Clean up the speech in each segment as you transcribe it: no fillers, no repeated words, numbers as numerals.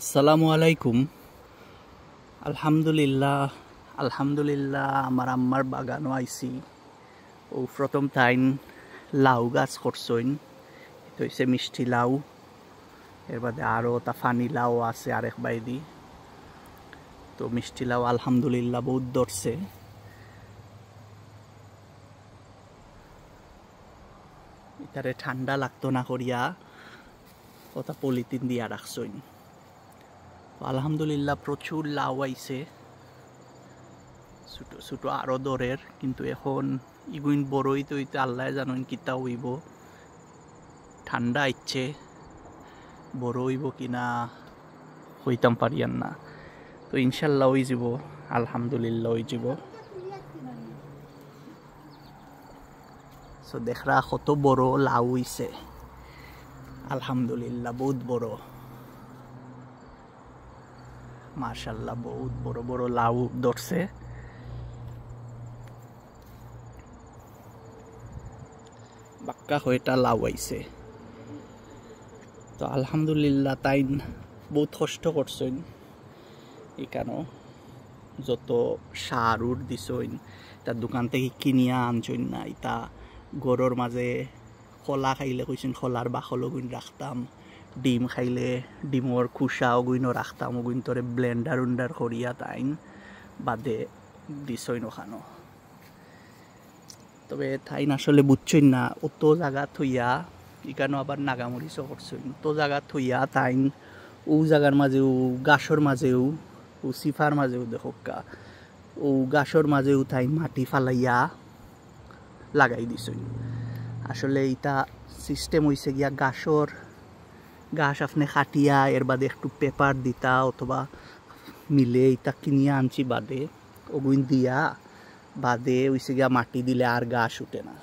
আসসালামু আলাইকুম। আলহামদুলিল্লাহ আলহামদুলিল্লাহ আমার আম্মার বাগানও আইছি। ও প্রথম টাইম লাউ গাছ করছইন, এটা হচ্ছে মিষ্টি লাউ। এর বাদে আরও তা ফানি লাউ আছে আরেক বাইদি। তো মিষ্টি লাউ আলহামদুলিল্লাহ বহুত ধরছে। এটারে ঠান্ডা লাগতো না করিয়া ওটা পলিথিন দিয়া রাখছইন। আলহামদুলিল্লাহ প্রচুর লাউ আইছে, ছোটো ছোটো আরও দরের, কিন্তু এখন ইগুইন বড়ই তো হইতে আল্লাহ জানেন কিতা হইব। ঠান্ডা আইচ্ছে, বড় হইব কিনা হইতাম পারিয়ান না। তো ইনশাল্লাহ হয়ে যাব, আলহামদুলিল্লাহ হয়ে যাব। সো দেখরা কত বড় লাউ হইছে, আলহামদুলিল্লাহ বহুত বড়, মাশাল্লাহ বহুত বড় বড় লাউ ধরছে। বাক্কা হয়েটা লাউ আইছে। তো আলহামদুলিল্লাহ তাই বহুত কষ্ট করছেন। এখানেও যত সার উঠ দিছইন তার দোকান থেকে কিনিয়া আনছইন না। ইতা গরুর মাঝে খোলা খাইলে কইছেন খোলার বাখলও গুণ রাখতাম, ডিম খাইলে ডিমর খুসাও গুইনও রাখতাম, ওগুইন তোরে ব্লেন্ডার উন্ডার করিয়া তাইন বাদে দিছইন ওখানো। তবে তাইন আসলে বুঝছইন না, অত জায়গা থইয়া এখানেও আবার নাগামরিচও করছইন। অত জায়গা থইয়া তাইন ও জায়গার মাঝেও গাছর মাঝেও ও সিফার মাঝেও দেখোকা ও গাছর মাঝেও তাই মাটি ফালাইয়া লাগাই দিছইন। আসলে এইটা সিস্টেম হইছে গিয়া গাছর গাছ আপনি কাটিয়া এর বাদে একটু পেপার দিতা অথবা মিলে এটা কিনিয়া আনছি বাদে ওগুইন দিয়া বাদে হইছে গিয়া মাটি দিলে আর গাছ উঠে না।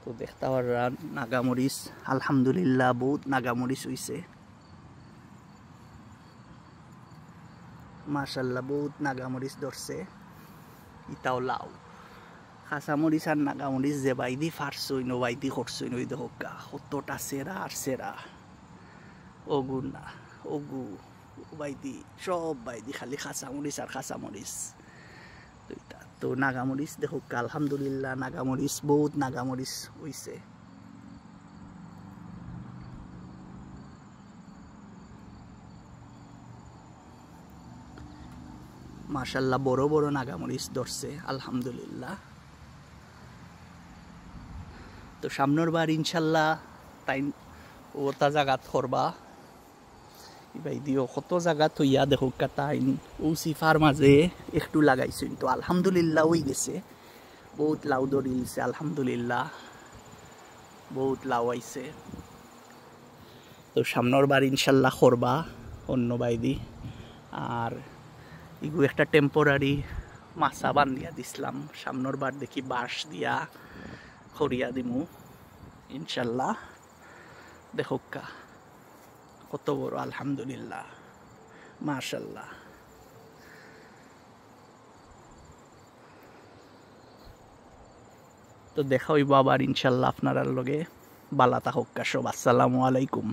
তো দেখতে পারা নাগামরিচ আলহামদুলিল্লাহ বহুত নাগামরিচ হইছে, মাশাল্লাহ বহুত নাগামরিচ ধরছে। ইটাও লাউ, কাঁচামরিচ আর নাগামরিচ যে বাইদি ফারছইন ও বাইদি করছইন ওই দেখা কতটা সেরা আর সেরা। ওগু না ওগু বাইদি সব বাইদি খালি কাঁচামরিচ আর কাঁচামরিচ। তো নাগামরিচ দেখো আলহামদুলিল্লাহ নাগামরিচ বহুত নাগামরিচ হইছে। মাশাল্লাহ বড় বড় নাগামরিচ ধরছে আলহামদুলিল্লাহ। তো সামনের বার ইনশাল্লাহ তাই ওটা জায়গা করবা এবার দিও কত জায়গা থইয়া দেখো তাইন ও সিফার মাঝে একটু লাগাইছেন। তো আলহামদুলিল্লাহ হয়ে গেছে, বহুত লাউ ধরিছে আলহামদুলিল্লাহ, বহুত লাউ আইছে। তো সামনের বার ইনশাল্লাহ করবা অন্য বাইদি। আর এগু একটা টেম্পোরারি মাছা বান্ধিয়া দিছিলাম, সামনের বার দেখি বাঁশ দিয়া করিয়া দিমু ইনশাল্লাহ। দেখোকা কত বড় আলহামদুলিল্লাহ মাশাল্লাহ। তো দেখা হইব আবার ইনশাল্লাহ আপনার লগে। বালা থাকুক সব। আসসালামু আলাইকুম।